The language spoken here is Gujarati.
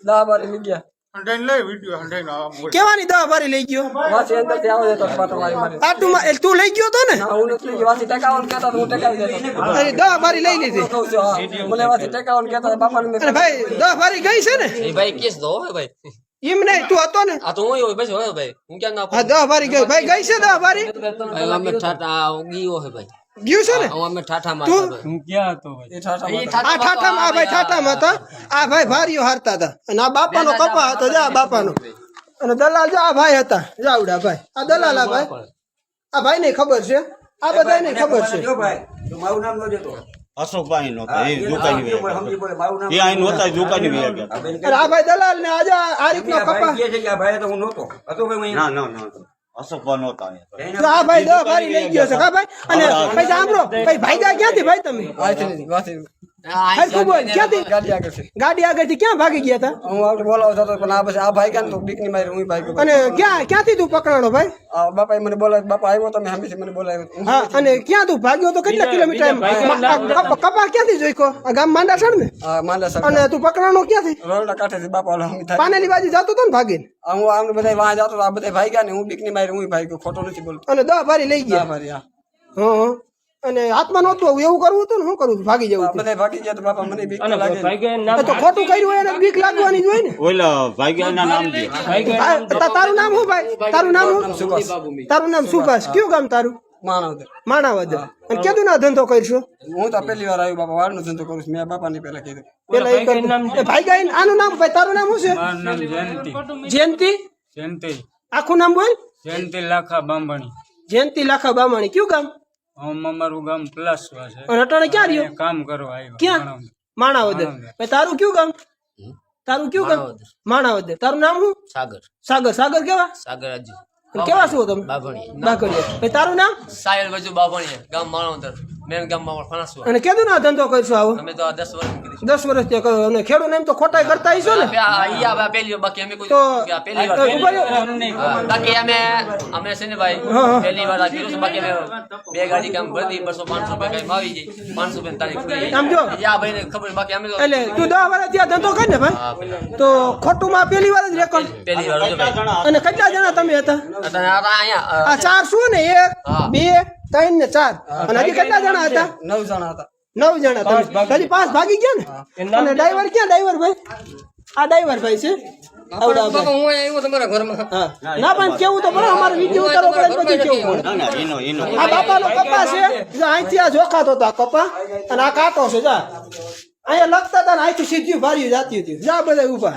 દા બારી લઈ ગયા કેવાની દવા બારી લઈ ગયો વાસી અંદર થી આવે તો પાટો મારી મારી આટુમાં તું લઈ ગયો તો ને ના હું નથી લઈ ગયો. વાસી ટેકાવન કહેતા તો હું ટેકાવી દેતો અરે દવા બારી લઈ લીધી કહું છું હા. મને વાસી ટેકાવન કહેતા બાપાને મેં અરે ભાઈ દવા બારી ગઈ છે ને એ ભાઈ કેસ દો હે ભાઈ એમ નહીં તું હતો ને આ તો હું હોય બસ હોય ભાઈ હું ક્યાં ના હા દવા બારી ગઈ ભાઈ ગઈ છે દવા બારી ભાઈ અમે ઠાઠા ગયો હે ભાઈ ગયું છે ને અમે ઠાઠા માં તું એ ઠાઠા આ ઠાઠામાં આ ભાઈ ઠાઠામાં હતા આ ભાઈ ભારીઓ હારતા હતા અને આ બાપાનો કપા હતો જા બાપાનો અને દલાલ જો આ ભાઈ હતા જાવડા ભાઈ આ દલાલ આ ભાઈ ને ખબર છે આ બધા ને ખબર છે અશોકભાઈ નહોતા એ દુકાની એ અહીં નહોતા દુકાની ગયા અરે આ ભાઈ દલાલ ને આજે આ રીતનો કપા ના ના ના અશોકભાઈ નહોતા તો આ ભાઈ દવા બારી લઈ ગયો છે કા ભાઈ અને ભાઈ સાંભળો ભાઈ ભાગ્યા ક્યાંથી ભાઈ તમે વાસી હરખું બોલ ક્યાંથી ગાડી આગળ છે ગાડી આગળથી ક્યાં ભાગી ગયા હતા હું આગળ બોલાવતો હતો પણ આ પછી આ ભાઈ કાન તો બીકની મારી હું ભાઈ ગયો અને ક્યાંથી તું પકડાણો ભાઈ આ બાપાએ મને બોલાવ્યો બાપા આવ્યો તમે સામેથી મને બોલાવ્યો હા અને ક્યાં તું ભાગ્યો તો કેટલા કિલોમીટર કપા ક્યાંથી જોઈકો આ ગામ માંડાસણ ને આ માંડા સર અને તું પકડાણો ક્યાંથી રોડના કાંઠેથી બાપા હમી થાય પાનેલી બાજુ જતો તો ને ભાગીને હું આમને બધા વાં જતો આ બધા ભાઈ ગયા ને હું બીકની મારી હું ભાઈ ગયો ખોટો નથી બોલતો અને દવા બારી લઈ ગયા મારી હા હા અને હાથમાં નહોતું આવું એવું કરવું હતું ને શું કરવું હતું? ભાગી જવું હતું. બધા ભાગી ગયા તો બાપા મને બીક લાગે એ તો ખોટું કર્યું હોય એને બીક લાગવાની જ હોય ને ઓલા ભાગ્યના નામ દે તારું નામ શું ભાઈ તારું નામ શું તારું નામ સુભાષ કયું ગામ તારું માનવદર માણાવદર અને કેદું ના ધંધો કરશો હું તો પહેલી વાર આવ્યો બાપા વાળનો ધંધો કરું છું મેં બાપાને પહેલા કીધું પેલા એ કરી ભાઈ ગાય આનું નામ ભાઈ તારું નામ શું છે જયંતિ આખું નામ બોલ જયંતિ લાખા બાંભણી જયંતિ લાખા બામણી કયું ગામ અમારું ગામ પલાસવા છે અને અટાણે ક્યાં રહ્યો કામ કરવા આવ્યો ક્યાં માણાવદર ભાઈ તારું કયું ગામ તારું કયું ગામ માણાવદર તારું નામ શું સાગર સાગર સાગર કેવા સાગર અજી અને કેવા છો તમે બાભણી બાકડીયા ભાઈ તારું નામ સાયલ બાજુ બાભણી ગામ માણોદર મેન ગામ માં ફણાસવા અને કેદું ના ધંધો કરશો આવો અમે તો આ 10 વર્ષ કરી 10 વર્ષ થી કરો અને ખેડૂત એમ તો ખોટાઈ કરતા હશો ને અહીંયા પેલી બાકી અમે કોઈ તો પેલી વાર ઉભા રહ્યો. બાકી અમે છે ને ભાઈ પહેલી વાર આ કર્યું છે બાકી અમે બે ગાડી કામ ભરતી 200 500 રૂપિયા કઈ આવી જાય 500 રૂપિયા તારીખ ફ્રી આમ જો યા ભાઈ ને ખબર બાકી અમે તો એટલે તું 10 વર્ષ ત્યાં ધંધો કર ને ભાઈ હા પેલા તો ખોટું માં પેલી વાર જ રેકોર્ડ પહેલી વાર જો ભાઈ અને કેટલા જણા તમે હતા અત્યારે આ અહીંયા આ 4 શું ને 1 2 3 ને 4 અને હજી કેટલા જણા હતા 9 જણા હતા 9 જણા તમે હજી 5 ભાગી ગયા ને અને ડ્રાઈવર ક્યાં ડ્રાઈવર ભાઈ આ ડ્રાઈવર ભાઈ છે આવડા બાપા ભાઈ હું આવ્યો તમારા ઘરમાં હા ના પણ કેવું તો બરાબર અમારે વિડીયો ઉતારવો પડે પછી કેવું પડે ના ના એનો આ બાપાનો કપા છે જો અહીંથી આ જોખાતો હતો આ કપા અને આ કાંટો છે જા અહીંયા લખતા હતા ને અહીંથી સીધું ભાર્યું જાતી હતી જા બધા ઉભા